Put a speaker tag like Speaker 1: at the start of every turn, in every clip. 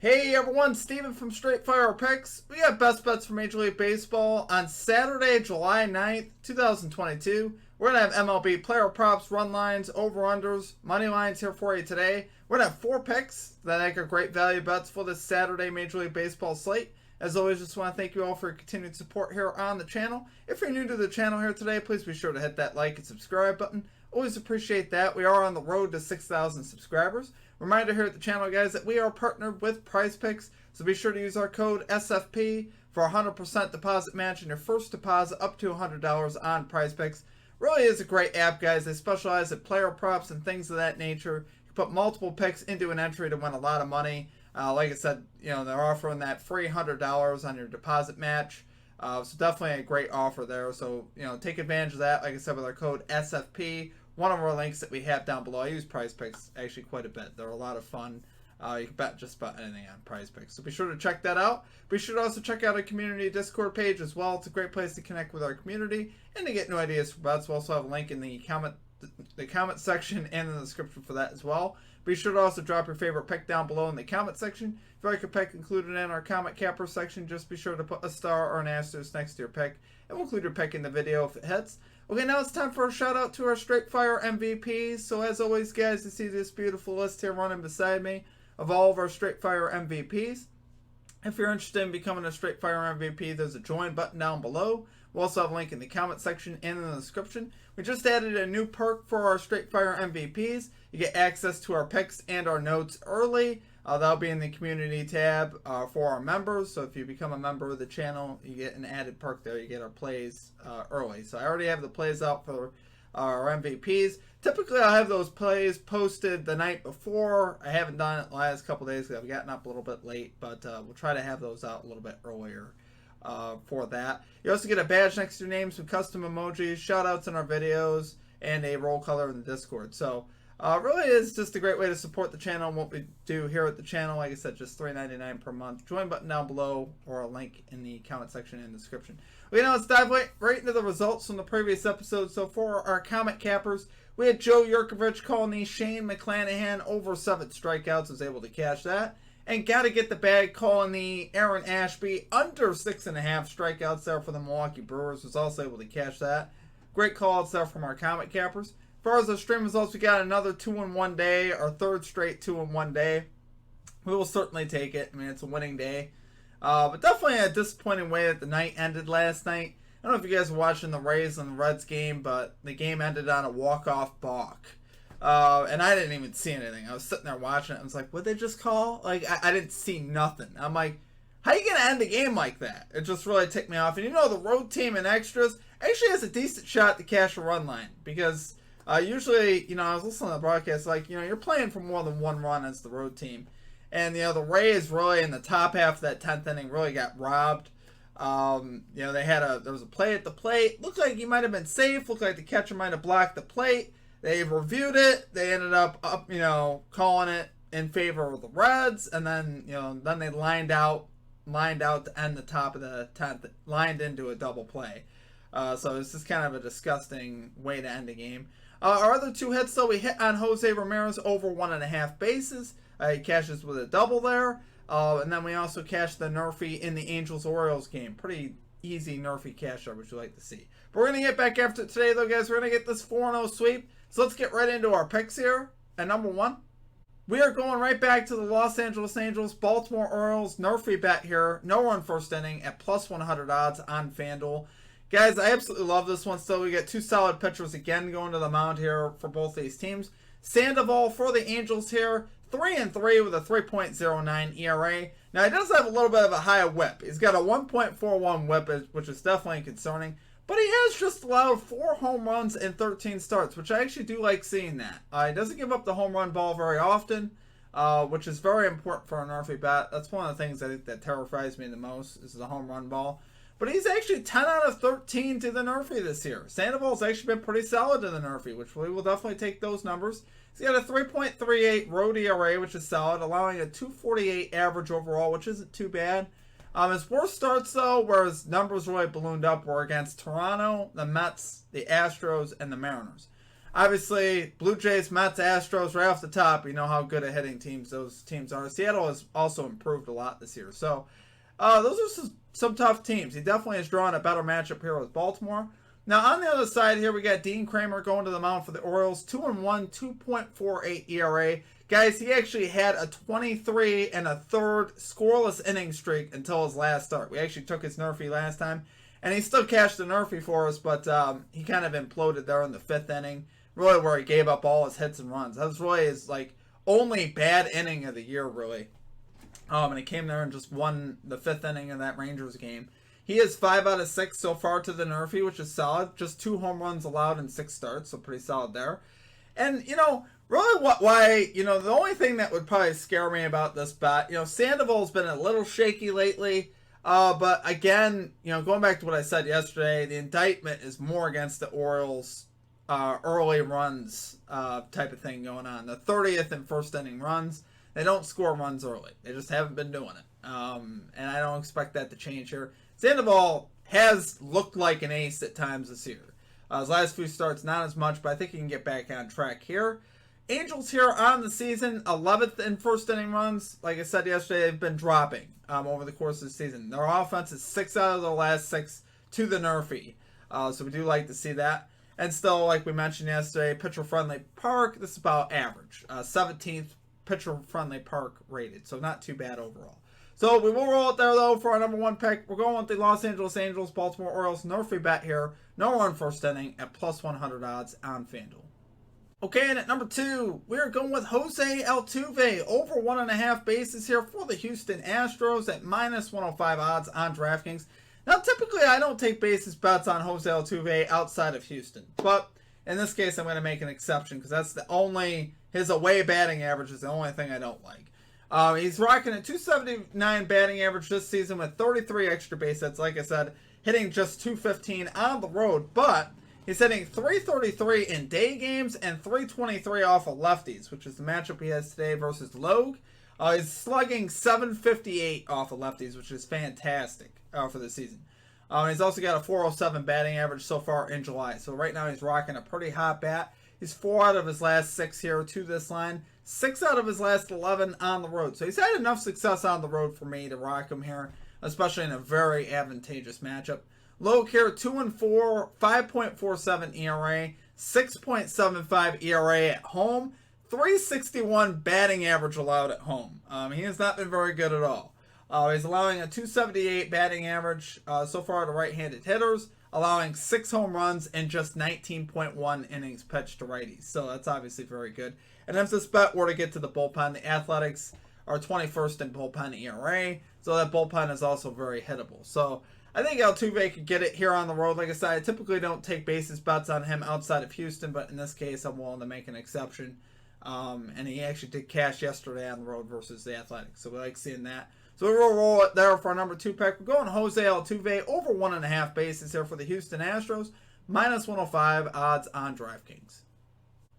Speaker 1: Hey everyone, Steven from Straight Fire Picks. We got best bets for Major League Baseball on Saturday, July 9th, 2022. We're going to have MLB player props, run lines, over-unders, money lines here for you today. We're going to have 4 picks that make a great value bets for this Saturday Major League Baseball slate. As always, just want to thank you all for your continued support here on the channel. If you're new to the channel here today, please be sure to hit that like and subscribe button. Always appreciate that. We are on the road to 6,000 subscribers. Reminder here at the channel, guys, that we are partnered with Prize Picks, so be sure to use our code SFP for a 100% deposit match in your first deposit up to $100 on Prize Picks. Really is a great app, guys. They specialize in player props and things of that nature. You put multiple picks into an entry to win a lot of money. Like I said, they're offering that free $100 on your deposit match. So definitely a great offer there. So, take advantage of that. Like I said, with our code SFP. One of our links that we have down below. I use Prize Picks actually quite a bit. They're a lot of fun. You can bet just about anything on Prize Picks. So be sure to check that out. Be sure to also check out our community Discord page as well. It's a great place to connect with our community and to get new ideas for bets. We also have a link in the comment section and in the description for that as well. Be sure to also drop your favorite pick down below in the comment section. If you like a pick included in our comment capper section, just be sure to put a star or an asterisk next to your pick, and we'll include your pick in the video if it hits. Okay, now it's time for a shout out to our Straight Fire MVPs. So as always, guys, you see this beautiful list here running beside me of all of our Straight Fire MVPs. If you're interested in becoming a Straight Fire MVP, there's a join button down below. We'll also have a link in the comment section and in the description. We just added a new perk for our Straight Fire MVPs. You get access to our picks and our notes early. That'll be in the community tab for our members. So if you become a member of the channel, you get an added perk there. You get our plays early. So I already have the plays out for our MVPs. Typically, I'll have those plays posted the night before. I haven't done it the last couple days because I've gotten up a little bit late. But we'll try to have those out a little bit earlier for that. You also get a badge next to your name, some custom emojis, shout outs in our videos, and a roll color in the Discord. So really is just a great way to support the channel and what we do here at the channel. Like I said, just $3.99 per month. Join button down below or a link in the comment section and description. Okay, now let's dive right into the results from the previous episode. So for our comment cappers, we had Joe Yurkovich calling the Shane McClanahan over 7 strikeouts. Was able to cash that. And Gotta Get the Bag calling the Aaron Ashby under 6.5 strikeouts there for the Milwaukee Brewers. Was also able to cash that. Great calls there from our comment cappers. As far as the stream results, we got another 2-in-1 day, our third straight 2-in-1 day. We will certainly take it. I mean, it's a winning day. But definitely a disappointing way that the night ended last night. I don't know if you guys were watching the Rays and the Reds game, but the game ended on a walk-off balk. And I didn't even see anything. I was sitting there watching it. I was like, what'd they just call? Like, I didn't see nothing. I'm like, how you going to end the game like that? It just really ticked me off. And the road team in extras actually has a decent shot to cash a run line because usually, I was listening to the broadcast, like, you're playing for more than one run as the road team. And, the Rays really in the top half of that 10th inning really got robbed. There was a play at the plate. Looked like he might have been safe. Looked like the catcher might have blocked the plate. They reviewed it. They ended up calling it in favor of the Reds. And then, then they lined out to end the top of the 10th, lined into a double play. So it's just kind of a disgusting way to end the game. Our other 2 hits, though, we hit on Jose Ramirez over 1.5 bases. He cashes with a double there. And then we also cashed the NRFI in the Angels-Orioles game. Pretty easy NRFI cash there, which you like to see. But we're going to get back after it today, though, guys. We're going to get this 4-0 sweep. So let's get right into our picks here. At number 1, we are going right back to the Los Angeles Angels, Baltimore Orioles, NRFI bet here. No run first inning at plus 100 odds on FanDuel. Guys, I absolutely love this one still. We get 2 solid pitchers again going to the mound here for both these teams. Sandoval for the Angels here, 3-3 with a 3.09 ERA. Now, he does have a little bit of a high whip. He's got a 1.41 whip, which is definitely concerning. But he has just allowed 4 home runs in 13 starts, which I actually do like seeing that. He doesn't give up the home run ball very often, which is very important for an NRFI bat. That's one of the things I think that terrifies me the most is the home run ball. But he's actually 10 out of 13 to the NRFI this year. Sandoval's actually been pretty solid to the NRFI, which we will definitely take those numbers. He's got a 3.38 road ERA, which is solid, allowing a 2.48 average overall, which isn't too bad. His worst starts, though, where his numbers really ballooned up, were against Toronto, the Mets, the Astros, and the Mariners. Obviously, Blue Jays, Mets, Astros, right off the top, you know how good at hitting teams those teams are. Seattle has also improved a lot this year. So, those are some tough teams. He definitely has drawn a better matchup here with Baltimore. Now, on the other side here, we got Dean Kramer going to the mound for the Orioles. 2-1, 2.48 ERA. Guys, he actually had a 23 and a third scoreless inning streak until his last start. We actually took his NRFI last time, and he still cashed the NRFI for us, but he kind of imploded there in the 5th inning, really where he gave up all his hits and runs. That was really his only bad inning of the year, really. And he came there and just won the 5th inning of that Rangers game. He is 5 out of 6 so far to the NRFI, which is solid. Just 2 home runs allowed in 6 starts, so pretty solid there. And, really the only thing that would probably scare me about this bet, Sandoval's been a little shaky lately. But again, going back to what I said yesterday, the indictment is more against the Orioles early runs type of thing going on. The 30th and first inning runs, they don't score runs early. They just haven't been doing it. And I don't expect that to change here. Sandoval has looked like an ace at times this year. His last few starts, not as much, but I think he can get back on track here. Angels here on the season, 11th in first inning runs. Like I said yesterday, they've been dropping over the course of the season. Their offense is 6 out of the last 6 to the NRFI. So we do like to see that. And still, like we mentioned yesterday, pitcher-friendly park, this is about average. 17th pitcher-friendly park rated, so not too bad overall. So we will roll it there, though, for our number 1 pick. We're going with the Los Angeles Angels, Baltimore Orioles, NRFI bet here. No run first inning at plus 100 odds on FanDuel. Okay, and at number 2, we're going with Jose Altuve, over 1.5 bases here for the Houston Astros at minus 105 odds on DraftKings. Now, typically, I don't take basis bets on Jose Altuve outside of Houston, but in this case, I'm going to make an exception because that's his away batting average is the only thing I don't like. He's rocking a 279 batting average this season with 33 extra base hits. Like I said, hitting just 215 on the road, but he's hitting 333 in day games and 323 off of lefties, which is the matchup he has today versus Logue. He's slugging 758 off of lefties, which is fantastic for the season. He's also got a 407 batting average so far in July. So right now he's rocking a pretty hot bat. He's 4 out of his last 6 here to this line. 6 out of his last 11 on the road. So he's had enough success on the road for me to rock him here, especially in a very advantageous matchup. Logue here, 2-4, 5.47 ERA, 6.75 ERA at home, 361 batting average allowed at home. He has not been very good at all. He's allowing a 278 batting average so far to right-handed hitters, allowing 6 home runs and just 19.1 innings pitched to righties. So that's obviously very good. And if this bet were to get to the bullpen, the Athletics are 21st in bullpen ERA, so that bullpen is also very hittable. So I think Altuve could get it here on the road. Like I said, I typically don't take basis bets on him outside of Houston, but in this case, I'm willing to make an exception. And he actually did cash yesterday on the road versus the Athletics, so we like seeing that. So we will roll it there for our number 2 pick. We're going Jose Altuve, over 1.5 bases here for the Houston Astros, minus 105 odds on DraftKings.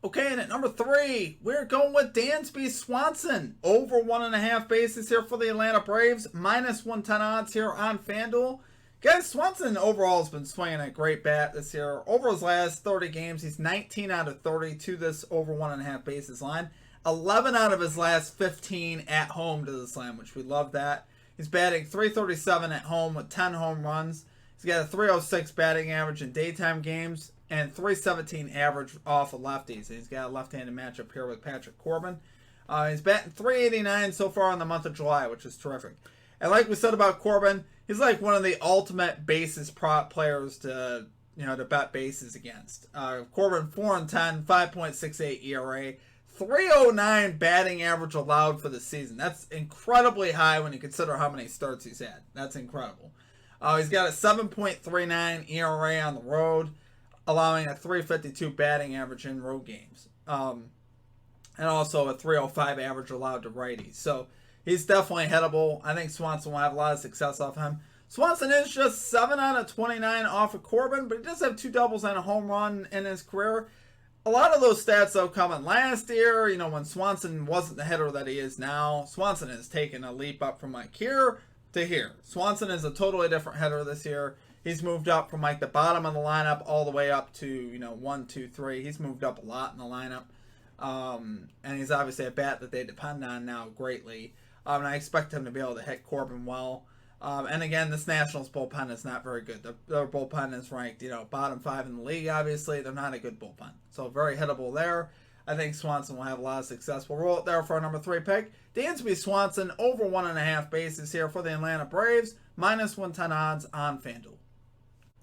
Speaker 1: Okay, and at number 3, we're going with Dansby Swanson, over 1.5 bases here for the Atlanta Braves, minus 110 odds here on FanDuel. Guys, Swanson overall has been swinging a great bat this year. Over his last 30 games, he's 19 out of 30 to this over 1.5 bases line. 11 out of his last 15 at home to the slam, which we love that. He's batting .337 at home with 10 home runs. He's got a .306 batting average in daytime games and .317 average off of lefties. And he's got a left-handed matchup here with Patrick Corbin. He's batting .389 so far in the month of July, which is terrific. And like we said about Corbin, he's like one of the ultimate bases prop players to bet bases against. Corbin 4-10, 5.68 ERA, 309 batting average allowed for the season. That's incredibly high when you consider how many starts he's had. That's incredible. He's got a 7.39 ERA on the road, allowing a 352 batting average in road games. And also a 305 average allowed to righties. So he's definitely hittable. I think Swanson will have a lot of success off him. Swanson is just 7 out of 29 off of Corbin, but he does have 2 doubles and a home run in his career. A lot of those stats, though, coming last year, when Swanson wasn't the hitter that he is now. Swanson has taken a leap up from here to here. Swanson is a totally different hitter this year. He's moved up from like the bottom of the lineup all the way up to 1, 2, 3. He's moved up a lot in the lineup, and he's obviously a bat that they depend on now greatly. And I expect him to be able to hit Corbin well. And again, this Nationals bullpen is not very good. Their bullpen is ranked, bottom 5 in the league. Obviously, they're not a good bullpen, so very hittable there. I think Swanson will have a lot of success. We'll roll it there for our number 3 pick. Dansby Swanson over 1.5 bases here for the Atlanta Braves, minus 110 odds on FanDuel.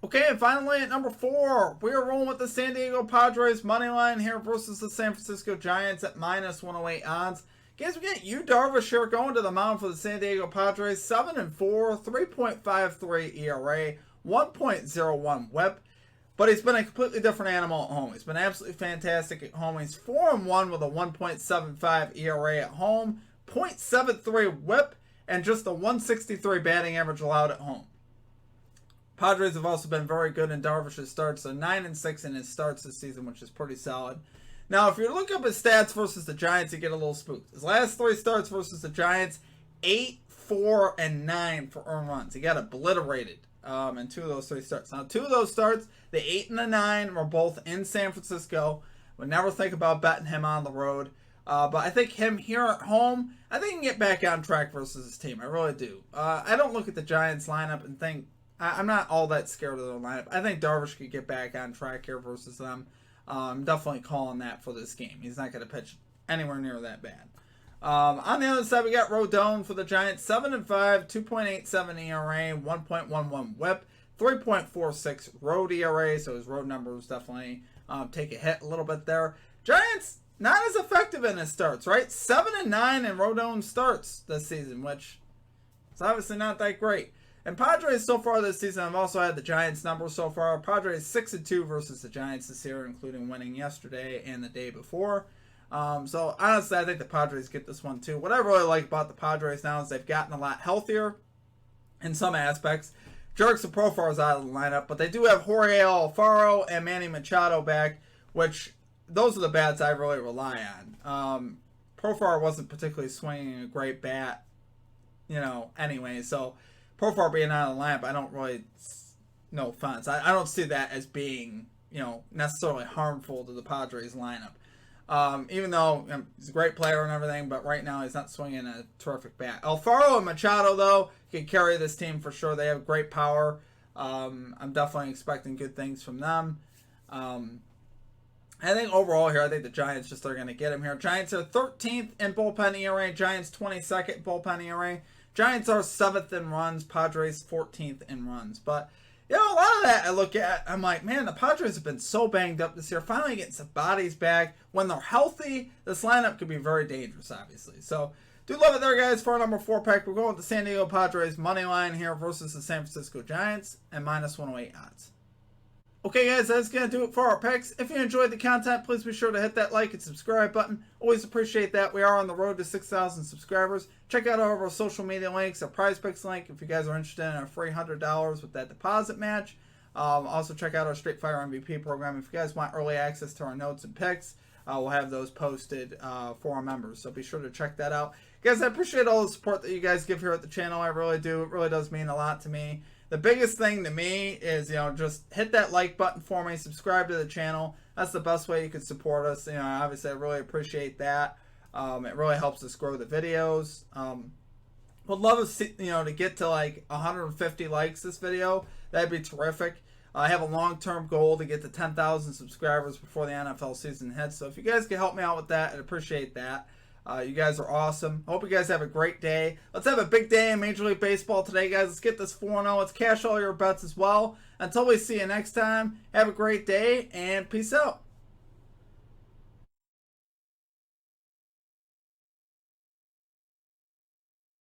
Speaker 1: Okay, and finally at number 4, we are rolling with the San Diego Padres money line here versus the San Francisco Giants at minus 108 odds. Guys, we got Yu Darvish here going to the mound for the San Diego Padres, 7-4, 3.53 ERA, 1.01 WHIP. But he's been a completely different animal at home. He's been absolutely fantastic at home. He's 4-1 with a 1.75 ERA at home, 0.73 WHIP, and just a 163 batting average allowed at home. Padres have also been very good in Darvish's starts, so 9-6 in his starts this season, which is pretty solid. Now, if you look up his stats versus the Giants, you get a little spooked. His last 3 starts versus the Giants, 8, 4, and 9 for earned runs. He got obliterated in 2 of those 3 starts. Now, 2 of those starts, the 8 and the 9, were both in San Francisco. Would never think about betting him on the road. But I think him here at home, I think he can get back on track versus his team. I really do. I don't look at the Giants lineup and think, I'm not all that scared of their lineup. I think Darvish could get back on track here versus them. I'm definitely calling that for this game. He's not going to pitch anywhere near that bad. On the other side, we got Rodon for the Giants, 7-5, 2.87 ERA, 1.11 WHIP, 3.46 road ERA, so his road numbers definitely take a hit a little bit there. Giants, not as effective in his starts, right? 7-9 in Rodon starts this season, which is obviously not that great. And Padres so far this season, I've also had the Giants numbers so far. Padres 6-2 versus the Giants this year, including winning yesterday and the day before. So honestly, I think the Padres get this one too. What I really like about the Padres now is they've gotten a lot healthier in some aspects. Jurickson Profar is out of the lineup, but they do have Jorge Alfaro and Manny Machado back, which those are the bats I really rely on. Profar wasn't particularly swinging a great bat, anyway, so Profar being out of the lineup, I don't really, no offense, I don't see that as being, necessarily harmful to the Padres lineup. Even though he's a great player and everything, but right now he's not swinging a terrific bat. Alfaro and Machado, though, can carry this team for sure. They have great power. I'm definitely expecting good things from them. I think overall here, I think the Giants just are going to get him here. Giants are 13th in bullpen ERA. Giants 22nd in bullpen ERA. Giants are 7th in runs. Padres 14th in runs. But, a lot of that I look at, I'm like, man, the Padres have been so banged up this year. Finally getting some bodies back. When they're healthy, this lineup could be very dangerous, obviously. So, do love it there, guys, for our number 4 pick. We're going with the San Diego Padres money line here versus the San Francisco Giants and minus 108 odds. Okay, guys, that's going to do it for our picks. If you enjoyed the content, please be sure to hit that like and subscribe button. Always appreciate that. We are on the road to 6,000 subscribers. Check out all of our social media links, our prize picks link, if you guys are interested in our free $100 with that deposit match. Also, check out our Straight Fire MVP program. If you guys want early access to our notes and picks, we'll have those posted for our members. So be sure to check that out. Guys, I appreciate all the support that you guys give here at the channel. I really do. It really does mean a lot to me. The biggest thing to me is, just hit that like button for me, subscribe to the channel. That's the best way you can support us. Obviously, I really appreciate that. It really helps us grow the videos. Would love to see, to get to like 150 likes this video. That'd be terrific. I have a long-term goal to get to 10,000 subscribers before the NFL season hits. So if you guys can help me out with that, I'd appreciate that. You guys are awesome. I hope you guys have a great day. Let's have a big day in Major League Baseball today, guys. Let's get this 4-0. Let's cash all your bets as well. Until we see you next time, have a great day, and peace out.